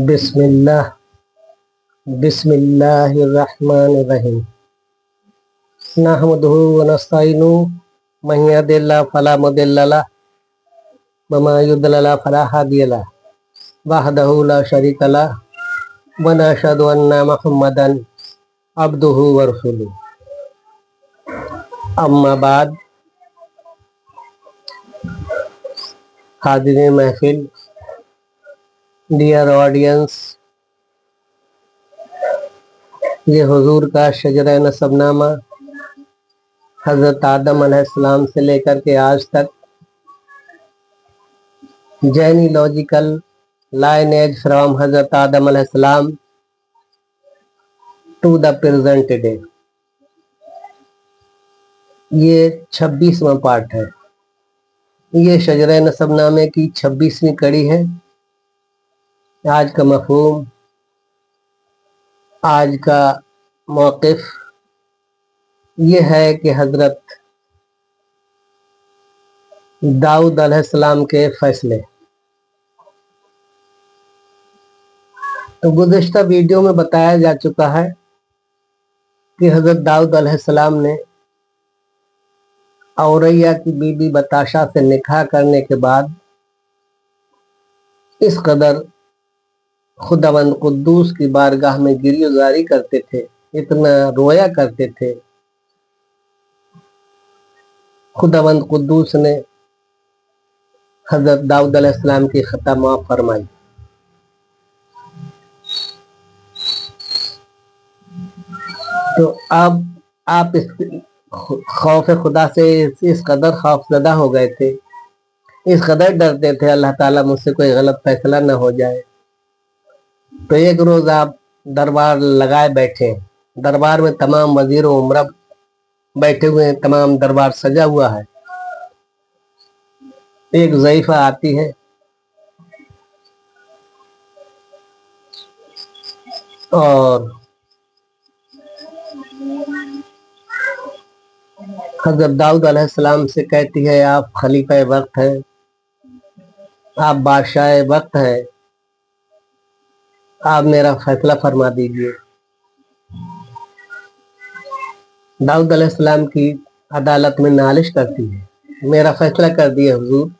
बिस्मिल्लाह बिस्मिल्लाहिर्रहमानिर्रहीम नहमदुहु व नस्तईनुहु मन यहदिल्लाहु फला मुदिल्ल लहु व मन युद्लिल फला हादिय लहु वहदहु ला शरीका लहु व नशहदु अन्ना मुहम्मदन अब्दुहु व रसूलुहु। अम्मा बाद, हाज़िरीन महफिल, डियर ऑडियंस, ये हुजूर का शजरा नसबनामा हजरत आदम अलैहिस्सलाम से लेकर के आज तक जेनीलॉजिकल लाइनेज फ्रॉम हजरत आदम अलैहिस्सलाम टू द प्रेजेंट डे, ये 26वां पार्ट है। ये शजरा नसबनामे की 26वीं कड़ी है। आज का मफहूम, आज का मौक़िफ़ ये है कि हजरत दाऊद अलैहिस्सलाम के फैसले। तो गुज़िश्ता वीडियो में बताया जा चुका है कि हजरत दाऊद अलैहिस्सलाम ने औरैया की बीबी बताशा से निकाह करने के बाद इस कदर खुदावंद कुद्दूस की बारगाह में गिरफ्तारी करते थे, इतना रोया करते थे। खुदावंद कुद्दूस ने हजरत दाऊद अलैहिस्सलाम की खता माफ फरमाई। तो अब आप इस खौफ खुदा से इस कदर खौफजदा हो गए थे, इस कदर डरते थे अल्लाह ताला मुझसे कोई गलत फैसला न हो जाए। तो एक रोज आप दरबार लगाए बैठे, दरबार में तमाम वजीर उमरा बैठे हुए हैं, तमाम दरबार सजा हुआ है। एक ज़ईफ़ा आती है और हजरत दाऊद अलैहिस्सलाम से कहती है, आप खलीफा वक्त हैं, आप बादशाह वक्त हैं, आप मेरा फैसला फरमा दीजिए। दाऊद अलैहिस्सलाम की अदालत में नालिश करती है, मेरा फैसला कर दिए हुजूर।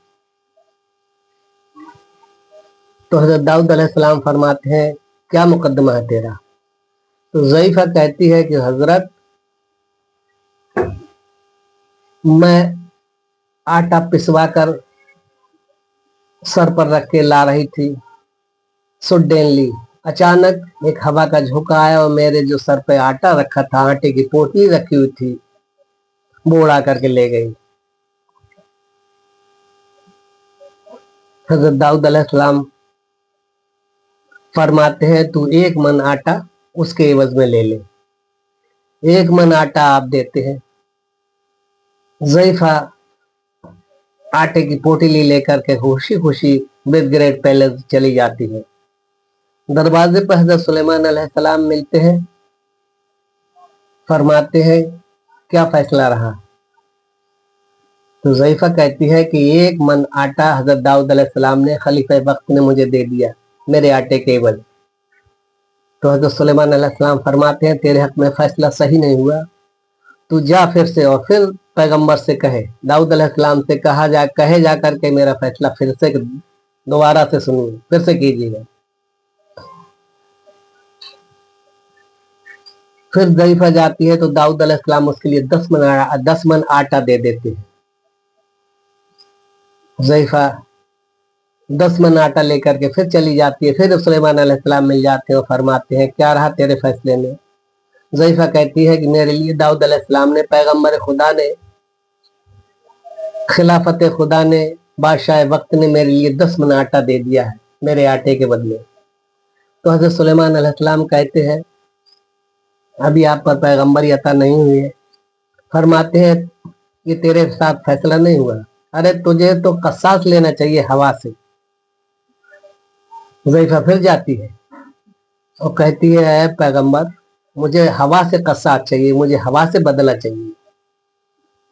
तो हजरत दाऊद अलैहिस्सलाम फरमाते हैं, क्या मुकदमा है तेरा? तो ज़ईफ़ा कहती है कि हजरत, मैं आटा पिसवा कर सर पर रख के ला रही थी, सडनली अचानक एक हवा का झोंका आया और मेरे जो सर पे आटा रखा था, आटे की पोटली रखी हुई थी, वो उड़ा करके ले गई। हजरत दाऊद अलैहिस्सलाम फरमाते हैं, तू 1 मन आटा उसके एवज में ले ले। 1 मन आटा आप देते हैं। ज़ईफ़ा आटे की पोटली लेकर के खुशी खुशी विद ग्रेट पैलेस चली जाती है। दरवाजे पर हजरत सुलेमान अलैहिस्सलाम मिलते हैं, फरमाते हैं, क्या फैसला रहा? तो ज़ईफ़ा कहती है कि 1 मन आटा हजरत दाऊद अलैहिस्सलाम ने खलीफा वक्त ने मुझे दे दिया, मेरे आटे के एवज। तो हजरत सुलेमान अलैहिस्सलाम फरमाते हैं, तेरे हक में फैसला सही नहीं हुआ, तू जा फिर से और फिर पैगंबर से कहे, दाऊद अलैहिस्सलाम से कहे जा करके मेरा फैसला फिर से दोबारा से सुनिए, फिर से कीजिएगा। फिर ज़ईफ़ा जाती है तो दाऊद अलैहिस्सलाम उसके लिए 10 मन आटा दे देते हैं। ज़ईफ़ा 10 मन आटा लेकर के फिर चली जाती है। फिर सुलेमान अलैहिस्सलाम मिल जाते हैं और फरमाते हैं, क्या रहा तेरे फैसले में? ज़ईफ़ा कहती है कि मेरे लिए दाऊद अलैहिस्सलाम ने, पैगंबर खुदा ने, खिलाफत खुदा ने, बादशाह वक्त ने मेरे लिए 10 मन आटा दे दिया है मेरे आटे के बदले। तो हजरत सुलेमान अलैहिस्सलाम कहते हैं, अभी आप पर पैगंबरी अता नहीं हुई है। फरमाते हैं, ये तेरे साथ फैसला नहीं हुआ, अरे तुझे तो कसास लेना चाहिए हवा से। ज़ईफ़ा फिर जाती है और कहती है, पैगंबर मुझे हवा से कसास चाहिए, मुझे हवा से बदला चाहिए।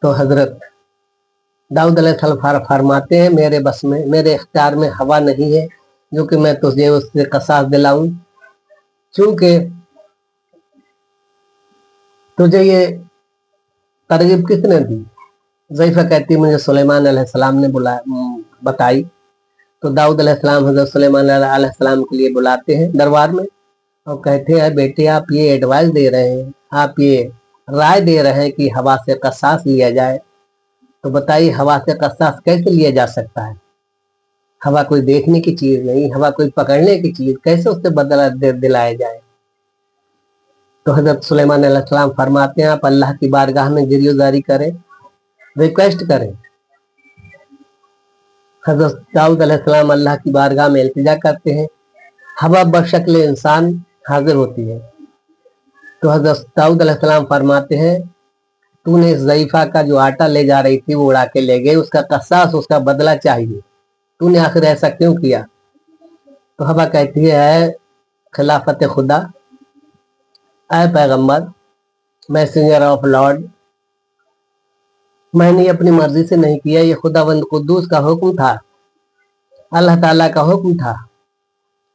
तो हजरत दाऊद अलैहिस्सलाम फरमाते हैं, मेरे बस में, मेरे इख्तियार में हवा नहीं है जो कि मैं तुझे उससे कसास दिलाऊं, क्योंकि तुझे ये तरगीब किसने दी। ज़ईफा कहती है मुझे सुलेमान अलैहिस्सलाम ने बताई। तो दाऊद अलैहिस्सलाम हज़रत सुलेमान अलैहिस्सलाम के लिए बुलाते हैं दरबार में और कहते हैं, बेटे आप ये एडवाइस दे रहे हैं, आप ये राय दे रहे हैं कि हवा से कसास लिया जाए, तो बताइए हवा से कसास कैसे लिया जा सकता है। हवा कोई देखने की चीज नहीं, हवा कोई पकड़ने की चीज, कैसे उससे बदला दिलाया जाए। तो हजरत सुलेमान अलैहिस्सलाम फरमाते हैं, आप अल्लाह की बारगाह में गिरफ्तारी करें, रिक्वेस्ट करें। हजरत दाऊद अलैहिस्सलाम अल्लाह की बारगाह में इल्तिजा करते हैं, हवा बशक्ल इंसान हाजिर होती है। तो हजरत दाऊद अलैहिस्सलाम फरमाते हैं, तूने इस ज़ईफा का जो आटा ले जा रही थी वो उड़ा के ले गई, उसका कसास, उसका बदला चाहिए, तूने आखिर ऐसा क्यों किया। तो हवा कहती है, खिलाफत खुदा, ऐ पैगंबर, मैसेंजर ऑफ लॉर्ड, मैंने अपनी मर्जी से नहीं किया, ये खुदावंद कुद्दूस का हुक्म था, अल्लाह ताला का हुक्म था,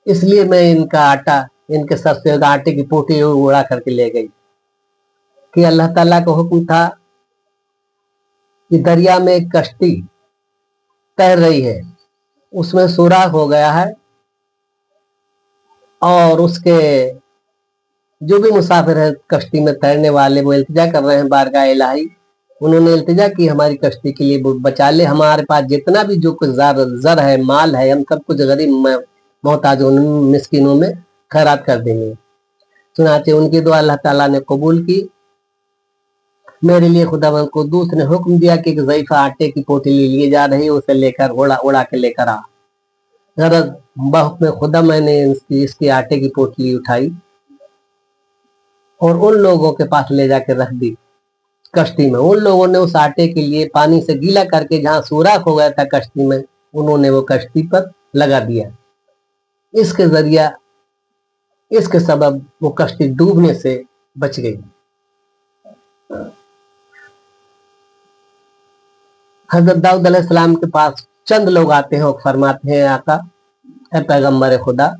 इसलिए मैं इनका आटा, इनके सर से आटे की पोटी उड़ा करके ले गई। कि अल्लाह ताला का हुक्म था कि दरिया में एक कश्ती तैर रही है, उसमें सुराख हो गया है और उसके जो भी मुसाफिर है कश्ती में तैरने वाले, वो इल्तिजा कर रहे हैं बारगाह इलाही। उन्होंने इल्तिजा की हमारी कश्ती के लिए बचा ले, हमारे पास जितना भी जो कुछ ज़र है, माल है, हम सब कुछ गरीब मोहताजों मिस्किनों में खैरात कर देंगे। चुनाचे उनकी दुआ अल्लाह ताला ने कबूल की। मेरे लिए खुदावंद कुद्दूस ने हुक्म दिया कि ज़ईफा आटे की पोटली लिए जा रही है, उसे लेकर उड़ा के लेकर आ। गरज में खुदा मैंने इसकी आटे की पोटली उठाई और उन लोगों के पास ले जाकर रख दी कश्ती में। उन लोगों ने उस आटे के लिए पानी से गीला करके जहां सुराख हो गया था कश्ती में, उन्होंने वो कश्ती पर लगा दिया। इसके जरिया, इसके सबब वो कश्ती डूबने से बच गई। हजरत दाऊद अलैहिस्सलाम के पास चंद लोग आते हैं और फरमाते हैं, आका, ऐ पैगंबर खुदा,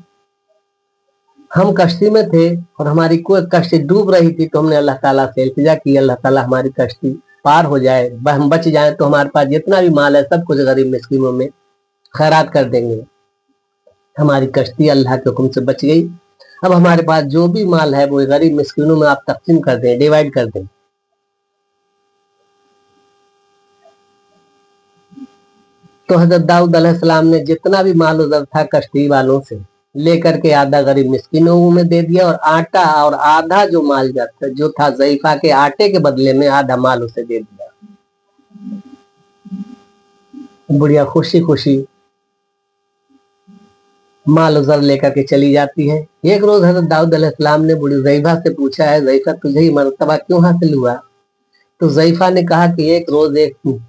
हम कश्ती में थे और हमारी कोई कश्ती डूब रही थी, तो हमने अल्लाह ताला से इल्तिजा की, अल्लाह ताला हमारी कश्ती पार हो जाए, हम बच जाए, तो हमारे पास जितना भी माल है सब कुछ गरीब मिस्किनों में खैरात कर देंगे। हमारी कश्ती अल्लाह के हुक्म से बच गई। अब हमारे पास जो भी माल है वो गरीब मिस्किनों में आप तकसीम कर दें, डिवाइड कर दें। तो हजरत दाऊद अलैहिस्सलाम ने जितना भी माल उधर था कश्ती वालों से लेकर के आधा गरीब मिस्किनों में दे दिया, और आटा और आधा जो माल जो था ज़ईफा के आटे के बदले में आधा माल उसे दे दिया। बुढ़िया खुशी खुशी माल उधर लेकर के चली जाती है। एक रोज हजरत दाऊद अलैहिस्सलाम ने बूढ़ी ज़ईफा से पूछा है, ज़ईफा तुझे ही मर्तबा क्यों हासिल हुआ। तो ज़ईफा ने कहा कि एक रोज एक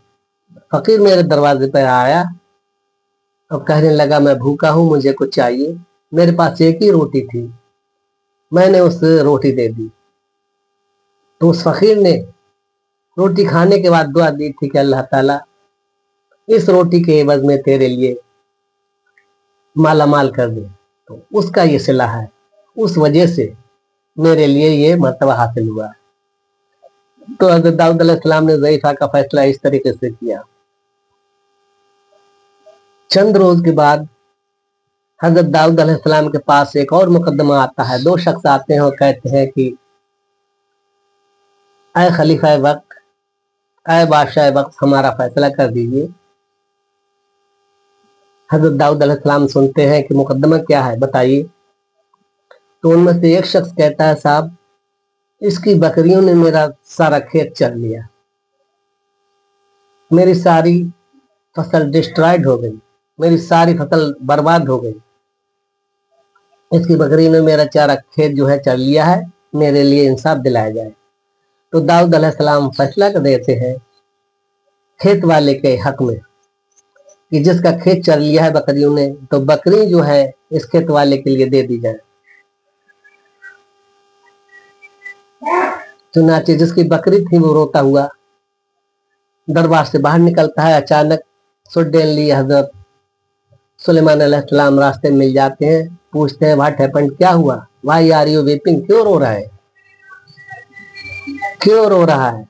फकीर मेरे दरवाजे पर आया और कहने लगा, मैं भूखा हूं, मुझे कुछ चाहिए। मेरे पास एक ही रोटी थी, मैंने उसे रोटी दे दी। तो उस फकीर ने रोटी खाने के बाद दुआ दी थी कि अल्लाह ताला इस रोटी के एवज में तेरे लिए माला माल कर दे। तो उसका ये सिला है, उस वजह से मेरे लिए ये मर्तबा हासिल हुआ। तो हज़रत दाऊद अलैहिस्सलाम ने ज़ईफा का फैसला इस तरीके से किया। चंद रोज के बाद हजरत दाऊद अलैहिस्सलाम के पास एक और मुकदमा आता है। दो शख्स आते हैं और कहते हैं कि ऐ खलीफा वक्त, ऐ बादशाह वक्त, हमारा फैसला कर दीजिए। हजरत दाऊद अलैहिस्सलाम सुनते हैं कि मुकदमा क्या है, बताइए। तो उनमें से एक शख्स कहता है, साहब, इसकी बकरियों ने मेरा सारा खेत चर लिया, मेरी सारी फसल डिस्ट्रॉयड हो गई, मेरी सारी फसल बर्बाद हो गई, इसकी बकरी ने मेरा सारा खेत जो है चर लिया है, मेरे लिए इंसाफ दिलाया जाए। तो दाऊद अलैहिस्सलाम फैसला कर देते हैं खेत वाले के हक में कि जिसका खेत चर लिया है बकरियों ने, तो बकरी जो है इस खेत वाले के लिए दे दी जाए। चुनाचे जिसकी बकरी थी वो रोता हुआ दरबार से बाहर निकलता है। अचानक सडनली हजरत सुलेमान अलैहिस्सलाम रास्ते में मिल जाते हैं। पूछते हैं व्हाट हैपेंड, क्या हुआ, व्हाई आर यू वीपिंग, क्यों रो रहा है, क्यों रो रहा है।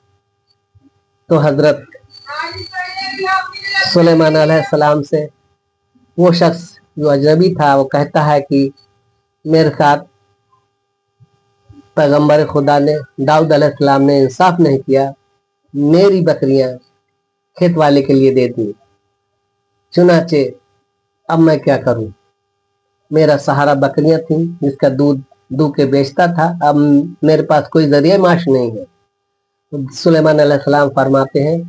तो हजरत सुलेमान अलैहिस्सलाम से वो शख्स जो अजनबी था वो कहता है कि मेरे साथ पैगंबर खुदा ने दाऊद अलैहिस्सलाम ने इंसाफ नहीं किया, मेरी बकरियां खेत वाले के लिए दे दी, चुनाचे अब मैं क्या करूं, मेरा सहारा बकरियां थी जिसका दूध दूह के बेचता था, अब मेरे पास कोई जरिया माश नहीं है। तो सुलेमान अलैहिस्सलाम फरमाते हैं,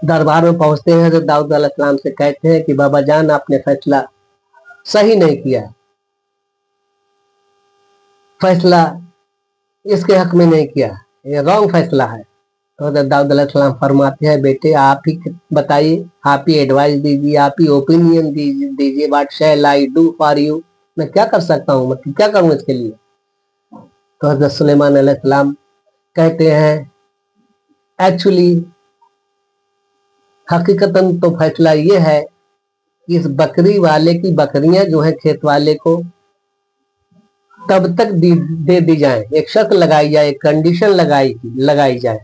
दरबार में पहुंचते हैं तो दाऊद अलैहिस्सलाम से कहते हैं कि बाबा जान आपने फैसला सही नहीं किया, फैसला इसके हक में नहीं किया, ये रॉन्ग फैसला है। तो हज़रत दाऊद अलैहिस्सलाम फरमाते हैं बेटे आप ही बताइए, आप ही एडवाइस दीजिए, आप ही ओपिनियन दीजिए, what shell I do for you, मैं क्या कर सकता हूँ, मैं क्या करूँ इसके लिए। तो हज़रत सुलेमान अलैहिस्सलाम कहते हैं एक्चुअली हकीकतन तो फैसला ये है कि इस बकरी वाले की बकरियां जो है खेत वाले को तब तक दे दी जाए, एक शर्त लगाई जाए, एक कंडीशन लगाई जाए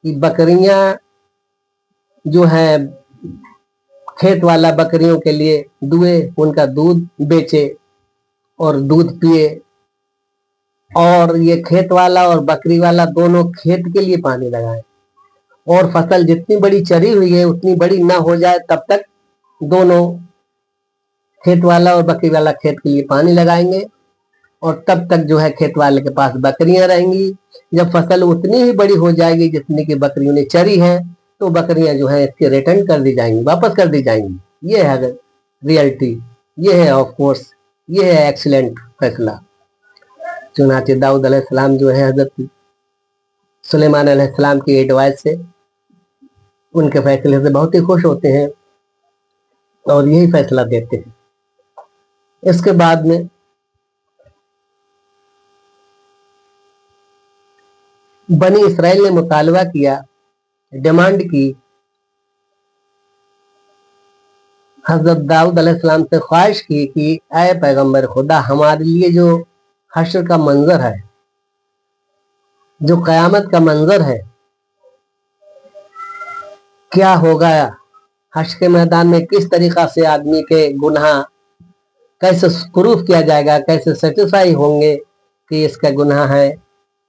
कि बकरियां जो है खेत वाला बकरियों के लिए दुए, उनका दूध बेचे और दूध पिए, और ये खेत वाला और बकरी वाला दोनों खेत के लिए पानी लगाए, और फसल जितनी बड़ी चरी हुई है उतनी बड़ी ना हो जाए तब तक दोनों खेत वाला और बकरी वाला खेत के लिए पानी लगाएंगे, और तब तक जो है खेत वाले के पास बकरियां रहेंगी। जब फसल उतनी ही बड़ी हो जाएगी जितनी की बकरियों ने चरी है तो बकरियां जो है इसके रिटर्न कर दी जाएंगी, वापस कर दी जाएंगी। ये है रियलिटी, ये है ऑफ कोर्स, ये है एक्सीलेंट फैसला। चुनाचे दाऊद अलैहिस्सलाम जो है हजरत सुलेमान अलैहिस्सलाम की एडवाइस से, उनके फैसले से बहुत ही खुश होते हैं और यही फैसला देते हैं। इसके बाद में बनी इसराइल ने मुतालबा किया, डिमांड की, हजरत दाऊद अलैहिस्सलाम से ख्वाहिश की कि ऐ पैगंबर खुदा हमारे लिए जो हश्र का मंजर है, जो कयामत का मंजर है, क्या होगा हश्र के मैदान में, किस तरीका से आदमी के गुनाह कैसे प्रूफ किया जाएगा, कैसे सेटिस्फाई होंगे कि इसका गुनाह है,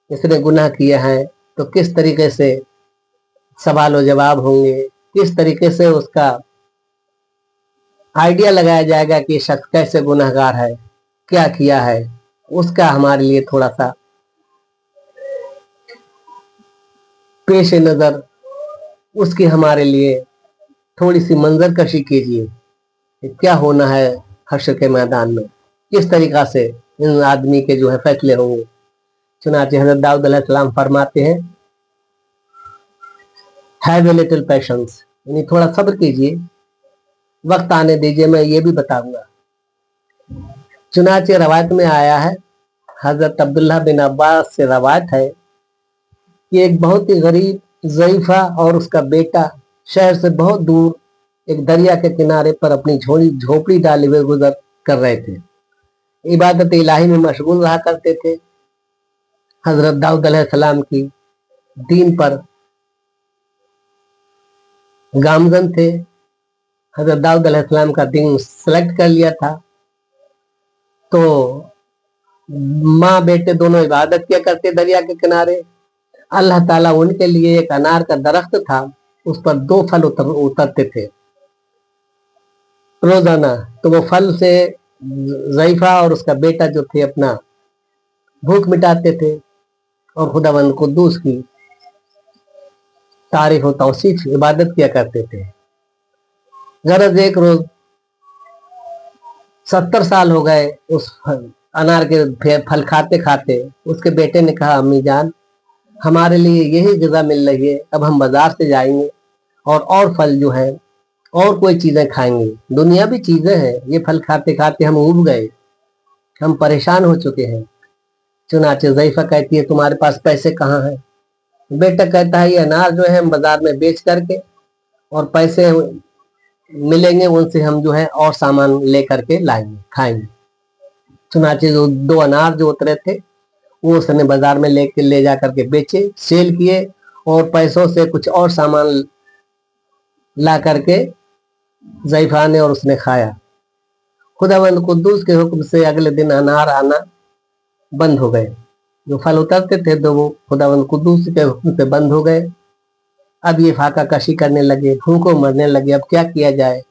इसने गुनाह किया है, तो किस तरीके से सवाल और जवाब होंगे, किस तरीके से उसका आइडिया लगाया जाएगा कि शख्स कैसे गुनहगार है, क्या किया है, उसका हमारे लिए थोड़ा सा पेश नजर, उसकी हमारे लिए थोड़ी सी मंजर कशी कीजिए, क्या होना है हश्र के मैदान में, किस तरीका से इन आदमी के जो है फैसले होंगे। चुनाचे हजरत दाऊद अलैहिस्सलाम फरमाते हैं हैव ए लिटिल पेशेंस, यानी थोड़ा सब्र कीजिए, वक्त आने दीजिए, मैं ये भी बताऊंगा। चुनाचे रवायत में आया है, हजरत अब्दुल्लाह बिन अब्बास से रवायत है कि एक बहुत ही गरीब ज़ईफा और उसका बेटा शहर से बहुत दूर एक दरिया के किनारे पर अपनी झोपड़ी डाले हुए गुजर कर रहे थे, इबादत इलाही में मशगूल रहा करते थे। हजरत दाऊद अलैहिस्सलाम की दीन पर गामजन थे, हजरत दाऊद अलैहिस्सलाम का दीन सेलेक्ट कर लिया था, तो माँ बेटे दोनों इबादत किया करते दरिया के किनारे। अल्लाह ताला उनके लिए एक अनार का दरख्त था, उस पर 2 फल उतरते थे रोजाना, तो वो फल से ज़ईफा और उसका बेटा जो थे अपना भूख मिटाते थे और खुदावंद कुद्दूस की तारीफ और तौसीफ इबादत किया करते थे। गरज एक रोज 70 साल हो गए उस अनार के फल खाते खाते, उसके बेटे ने कहा अम्मी जान हमारे लिए यही ग़िज़ा मिल रही है, अब हम बाजार से जाएंगे और फल जो है और कोई चीजें खाएंगे, दुनिया भी चीजें हैं, ये फल खाते खाते हम उब गए, हम परेशान हो चुके हैं। चुनाचे ज़ईफा कहती है तुम्हारे पास पैसे कहाँ हैं, बेटा कहता है ये अनार जो है हम बाजार में बेच करके और पैसे मिलेंगे उनसे हम जो है और सामान ले करके लाएंगे, खाएंगे। चुनाचे जो 2 अनार जो उतरे थे वो उसने बाजार में ले जा करके बेचे, सेल किए और पैसों से कुछ और सामान ला करके ज़ैफ़ा ने और उसने खाया। खुदावंद कुद्दूस के हुक्म से अगले दिन अनार आना बंद हो गए। जो फल उतरते थे तो वो खुदावंद कुद्दूस के हुक्म से बंद हो गए। अब ये फाका कशी करने लगे, भूखों मरने लगे। अब क्या किया जाए,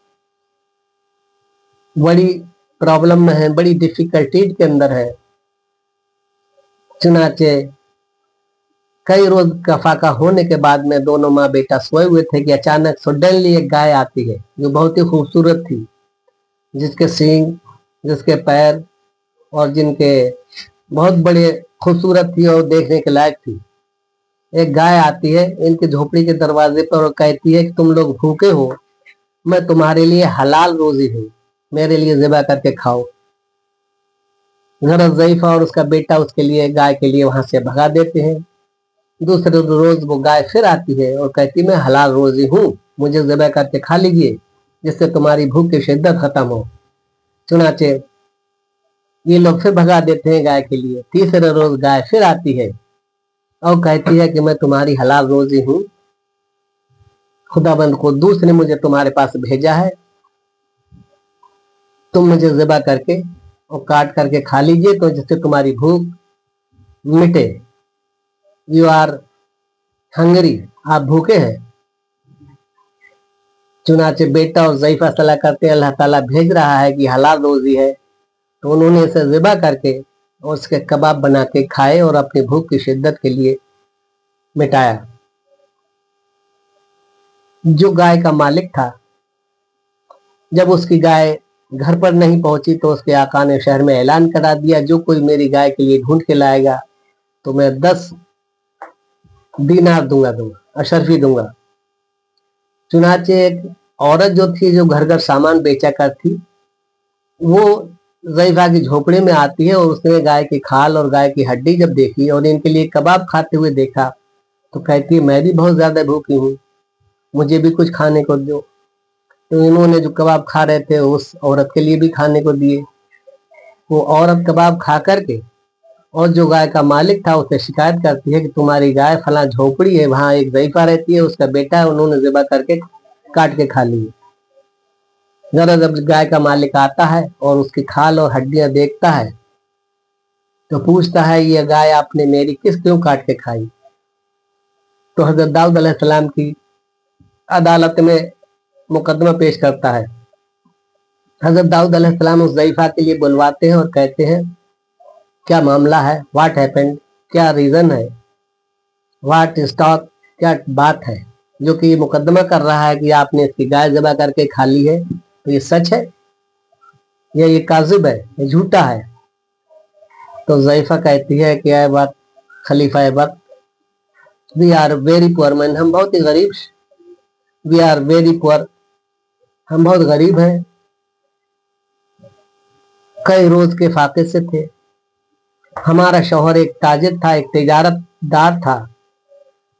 बड़ी प्रॉब्लम में है, बड़ी डिफिकल्टीज के अंदर है। चुनाचे कई रोज का फाका होने के बाद में दोनों माँ बेटा सोए हुए थे कि अचानक सडनली एक गाय आती है जो बहुत ही खूबसूरत थी, जिसके सींग, जिसके पैर और जिनके बहुत बड़े खूबसूरत थी और देखने के लायक थी। एक गाय आती है इनकी झोपड़ी के दरवाजे पर और कहती है कि तुम लोग भूखे हो, मैं तुम्हारे लिए हलाल रोजी हूँ, मेरे लिए ज़िबा करके खाओ। हज़रत ज़ैफ़ा और उसका बेटा उसके लिए, गाय के लिए वहां से भगा देते हैं। दूसरे रोज वो गाय फिर आती है और कहती मैं हलाल रोजी हूँ, मुझे ज़िबा करके खा लीजिए जिससे तुम्हारी भूख की शिद्दत खत्म हो। चुनाचे ये लोग फिर भगा देते हैं गाय के लिए। तीसरे रोज गाय फिर आती है और कहती है कि मैं तुम्हारी हलाल रोजी हूँ, खुदाबंद कुद्दूस ने मुझे तुम्हारे पास भेजा है, तुम मुझे ज़िबा करके और काट करके खा लीजिए तो जिससे तुम्हारी भूख मिटे। यू आर हंगरी, आप भूखे हैं। चुनाचे बेटा और ज़ैफ़ा सलाह करते अल्लाह ताला भेज रहा है कि हलाल रोजी है, तो उन्होंने इसे ज़िबा करके और उसके कबाब बना के खाए और अपनी भूख की शिद्दत के लिए मिटाया। जो गाय का मालिक था, जब उसकी गाय घर पर नहीं पहुंची तो उसके आका ने शहर में ऐलान करा दिया, जो कोई मेरी गाय के लिए ढूंढ के लाएगा तो मैं 10 दीनार दूंगा, अशरफी दूंगा। चुनाचे एक औरत जो थी, जो घर घर सामान बेचा कर थी, वो ज़ैफ़ा की झोपड़ी में आती है और उसने गाय की खाल और गाय की हड्डी जब देखी और इनके लिए कबाब खाते हुए देखा तो कहती है मैं भी बहुत ज्यादा भूखी हूँ, मुझे भी कुछ खाने को दो। तो इन्होंने जो कबाब खा रहे थे उस औरत के लिए भी खाने को दिए। वो औरत कबाब खा करके और जो गाय का मालिक था उससे शिकायत करती है कि तुम्हारी गाय फला झोपड़ी है, वहां एक ज़ैफ़ा रहती है, उसका बेटा है, उन्होंने ज़िबा करके काट के खा ली। जरा जब गाय का मालिक आता है और उसकी खाल और हड्डियां देखता है तो पूछता है ये गाय आपने मेरी क्यों काट के खाई। तो हजरत दाऊद अलैहिस्सलाम की अदालत में मुकदमा पेश करता है। हजरत दाऊद अलैहिस्सलाम उस ज़ैफ़ा के लिए बुलवाते हैं और कहते हैं क्या मामला है, व्हाट हैपेंड, क्या रीजन है, व्हाट स्टॉक, क्या बात है जो कि ये मुकदमा कर रहा है कि आपने इसकी गाय ज़िबा करके खा ली है, तो ये सच है या ये काजिब है, ये झूठा है। तो ज़ैफ़ा कहती है कि ऐ वक्त, खलीफा वक्त, we are very poor man, हम बहुत ही गरीब, वी आर वेरी पुअर, हम बहुत गरीब हैं, कई रोज के फाके से थे। हमारा शौहर एक ताजिर था, एक तिजारतदार था,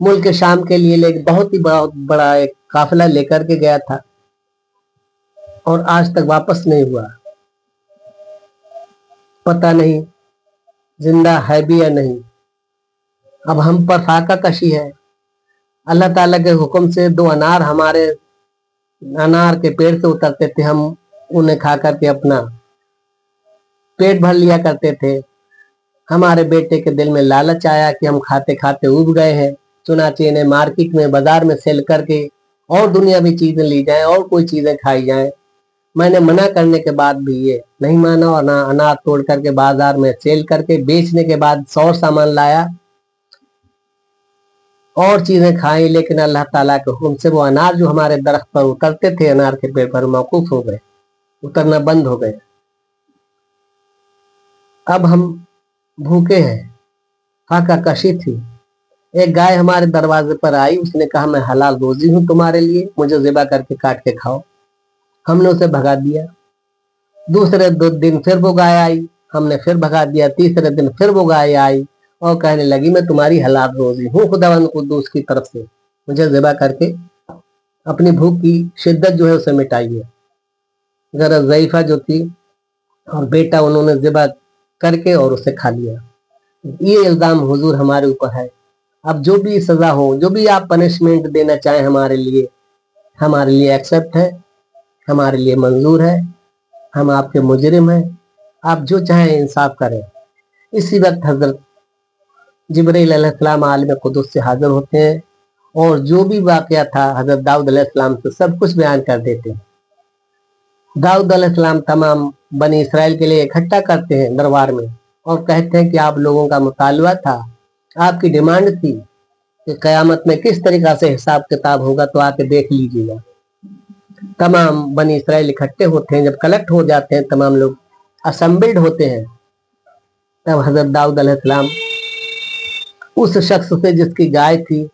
मुल्क शाम के लिए एक बहुत ही बड़ा एक काफिला लेकर के गया था और आज तक वापस नहीं हुआ। पता नहीं जिंदा है भी या नहीं। अब हम पर फाका कशी है। अल्लाह ताला के हुक्म से 2 अनार हमारे अनार के पेड़ से उतरते थे, हम उन्हें खा करके अपना पेट भर लिया करते थे। हमारे बेटे के दिल में लालच आया कि हम खाते खाते उब गए हैं, चुनाचे इन्हें मार्केट में, बाजार में सेल करके और दुनियावी चीजें ली जाएं और कोई चीजें खाई जाएं। मैंने मना करने के बाद भी ये नहीं माना और ना अनार तोड़ करके बाजार में सेल करके बेचने के बाद 100 सामान लाया और चीजें खाई, लेकिन अल्लाह ताला के हुक्म से वो अनार जो हमारे दरख्त पर उतरते थे, अनार के पेड़ पर मौकूफ हो गए, उतरना बंद हो गए। अब हम भूखे हैं, फाका कशी थी। एक गाय हमारे दरवाजे पर आई, उसने कहा मैं हलाल रोजी हूँ तुम्हारे लिए, मुझे ज़िबा करके काट के खाओ। हमने उसे भगा दिया। दूसरे 2 दिन फिर वो गाय आई, हमने फिर भगा दिया। तीसरे दिन फिर वो गाय आई और कहने लगी मैं तुम्हारी हलाल रोजी हूँ खुदावंद कुद्दूस की तरफ से, मुझे ज़िबा करके अपनी भूख की शिद्दत जो है उसे मिटाइए। जरा ज़ईफा जो थी और बेटा उन्होंने ज़िबा करके और उसे खा लिया। ये इल्ज़ाम हुजूर हमारे ऊपर है। अब जो भी सज़ा हो, जो भी आप पनिशमेंट देना चाहें हमारे लिए एक्सेप्ट है, हमारे लिए मंजूर है। हम आपके मुजरिम हैं, आप जो चाहें इंसाफ करें। इसी वक्त हजरत जिब्रील अलैहिस्सलाम आलिम कुदुस से हाजिर होते हैं और जो भी वाकया था हजरत दाऊद अलैहिस्सलाम से सब कुछ बयान कर देते हैं। दाऊद अलैहिस्सलाम तमाम बनी इसराइल के लिए इकट्ठा करते हैं दरबार में और कहते हैं कि आप लोगों का मुतालबा था, आपकी डिमांड थी कि कयामत में किस तरीका से हिसाब किताब होगा, तो आके देख लीजिएगा। तमाम बनी इसराइल इकट्ठे होते हैं, जब कलेक्ट हो जाते हैं, तमाम लोग असेंबल्ड होते हैं, तब हजरत दाऊद अलैहिस्सलाम उस शख्स से जिसकी गाय थी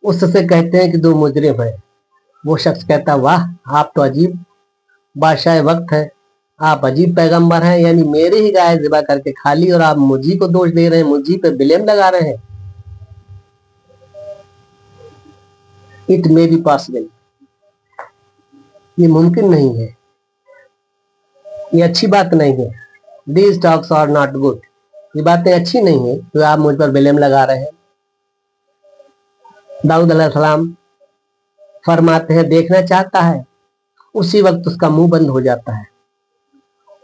उससे कहते हैं कि दो मुजरिम है। वो शख्स कहता वाह, आप तो अजीब बादशाह वक्त है, आप अजीब पैगंबर हैं, यानी मेरी ही गाय ज़िबा करके खा ली और आप मुझी को दोष दे रहे हैं, मुझी पे ब्लेम लगा रहे हैं। इट मे बी पॉसिबल, ये मुमकिन नहीं है, ये अच्छी बात नहीं है। These talks are not good, ये बातें अच्छी नहीं है तो आप मुझ पर ब्लेम लगा रहे हैं। दाऊद अलैहिस्सलाम फरमाते हैं देखना चाहता है, उसी वक्त उसका मुंह बंद हो जाता है।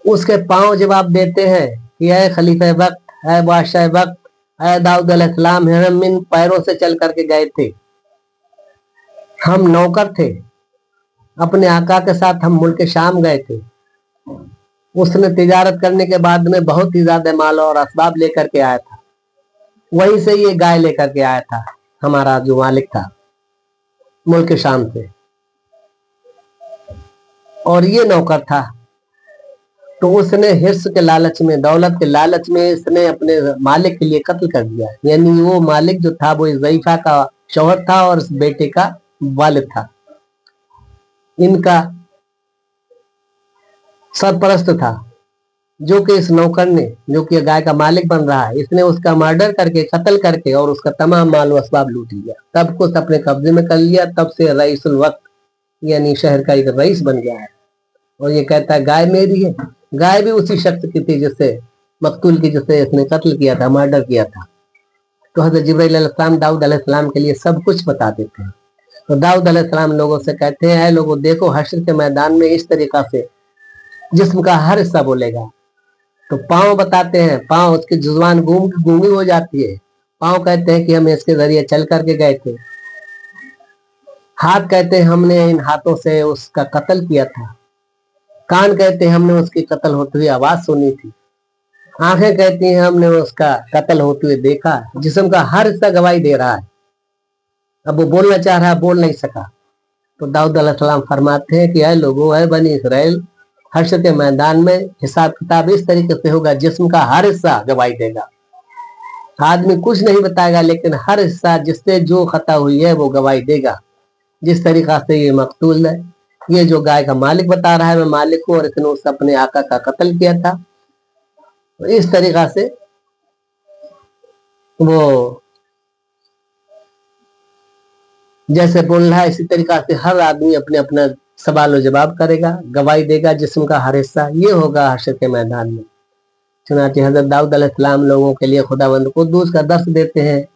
उसके पांव जवाब देते हैं कि ऐ खलीफा वक्त, ऐ बादशाह वक्त, ऐ दाऊद अलैहिस्सलाम, हम इन पैरों से चल करके गए थे, हम नौकर थे, अपने आका के साथ हम मुल्क शाम गए थे। उसने तिजारत करने के बाद में बहुत ही ज्यादा माल और असबाब लेकर के आया था, वहीं से ये गाय लेकर के आया था हमारा जो मालिक था मुल्क शाम से, और ये नौकर था। तो उसने हिर्स के लालच में, दौलत के लालच में इसने अपने मालिक के लिए कत्ल कर दिया। यानी वो मालिक जो था वो ज़ईफा का शौहर था और इस बेटे का वालिद था, इनका सरपरस्त था, जो कि इस नौकर ने, जो कि गाय का मालिक बन रहा है, इसने उसका मर्डर करके, कत्ल करके और उसका तमाम माल व असबाब लूट लिया, सब कुछ अपने कब्जे में कर लिया। तब से रईसुल वक्त यानी शहर का एक रईस बन गया है। और ये कहता है गाय मेरी है, गाय भी उसी शख्स की थी जिससे मकतूल की, जिससे इसने कत्ल किया था, मर्डर किया था। तो हजरत जिब्रील अलैहिस्सलाम दाऊद अलैहिस्सलाम के लिए सब कुछ बता देते हैं। तो दाऊद अलैहिस्सलाम लोगों से कहते हैं, ऐ लोगों देखो, हश्र के मैदान में इस तरीका से जिस्म का हर हिस्सा बोलेगा। तो पांव बताते हैं, पांव, उसकी जुबान गूंगी हो जाती है। पांव कहते हैं कि हम इसके जरिए चल करके गए थे। हाथ कहते हैं हमने इन हाथों से उसका कत्ल किया था। कान कहते हैं हमने उसकी कत्ल होते हुए आवाज सुनी थी। आंखें कहती हैं हमने उसका कत्ल होते हुए देखा। जिस्म का हर हिस्सा गवाही दे रहा है। अब वो बोलना चाह रहा है, बोल नहीं सका। तो दाऊद अलैहिस्सलाम फरमाते हैं कि ऐ लोगों, ऐ बनी इसराइल, हश्र के मैदान में हिसाब किताब इस तरीके से होगा, जिस्म का हर हिस्सा गवाही देगा। आदमी कुछ नहीं बताएगा, लेकिन हर हिस्सा जिससे जो खता हुई है वो गवाही देगा। जिस तरीका से ये मकतूल है, ये जो गाय का मालिक बता रहा है मैं मालिक हूँ और इसने उस अपने आका का कत्ल किया था, तो इस तरीका से वो जैसे बोल रहा है, इसी तरीका से हर आदमी अपने अपना सवाल जवाब करेगा, गवाही देगा, जिस्म का हर हिस्सा। ये होगा हश्र के मैदान में। चुनांचे हजरत दाऊद अलैहिस्सलाम लोगों के लिए खुदावंद कुद्दूस का दर्स देते हैं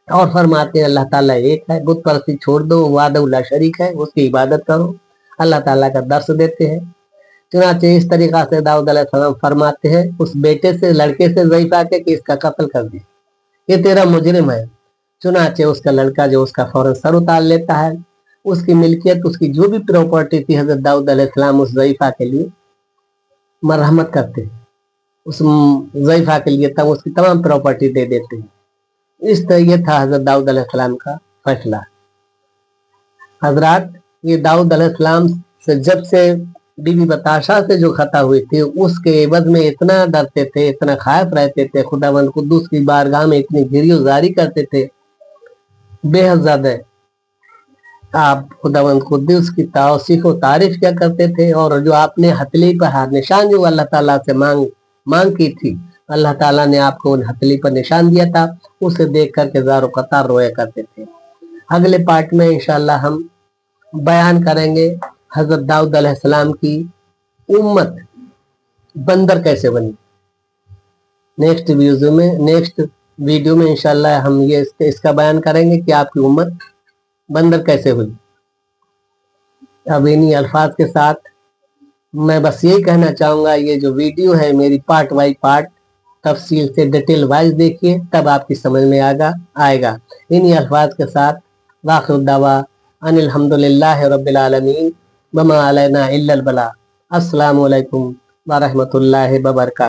और फरमाते हैं अल्लाह ताला एक है, बुत परस्ती छोड़ दो, वादउल्ला शरीक है, उसकी इबादत करो। अल्लाह ताला का दर्स देते हैं। चुनांचे इस तरीका से दाऊद अलैहिस्सलाम फरमाते हैं उस बेटे से, लड़के से ज़ईफा के, कि इसका कत्ल कर दे, ये तेरा मुजरिम है। चुनांचे उसका लड़का जो उसका फौरन सर उतार लेता है। उसकी मिल्कियत, उसकी जो भी प्रॉपर्टी थी, हजरत दाऊद अलैहिस्सलाम उस ज़ईफा के लिए मरहमत करते हैं, उस ज़ईफा के लिए तब उसकी तमाम प्रॉपर्टी दे देते हैं। इस तरह ये था हजरत दाऊद अलैहिस्सलाम का फैसला। हजरात, ये दाऊद अलैहिस्सलाम से जब से बीबी बताशा से जो खता हुई थी, उसके एवज में इतना डरते थे, इतना खायफ रहते थे, खुदावंद कुद्दूस की बारगाह में इतनी गिरियोजारी करते थे, बेहद ज्यादा आप खुदावंद कुद्दूस की तौसीफ और तारीफ क्या करते थे। और जो आपने हथेली पर हाथ निशान जो अल्लाह ताला से मांग की थी, अल्लाह ताला ने आपको उन हथेली पर निशान दिया था, उसे देख कर के ज़ारो कतार रोया करते थे। अगले पार्ट में इंशाल्लाह हम बयान करेंगे हजरत दाऊद अलैहिस्सलाम की उम्मत बंदर कैसे बनी। नेक्स्ट वीडियो में इंशाल्लाह हम ये इसका बयान करेंगे कि आपकी उम्मत बंदर कैसे हुई। अब इन्हीं अल्फाज के साथ मैं बस यही कहना चाहूँगा, ये जो वीडियो है मेरी पार्ट बाई पार्ट तफसील से डिटेल वाइज देखिए, तब आपकी समझ में आएगा। इन्हीं अल्फाज के साथ वाखिर दावा अनिल हम्दुलिल्लाहि रब्बिल आलमीन वमा अलैना इल्लल बलाग। अस्सलामु अलैकुम व रहमतुल्लाहि व बरकातहू।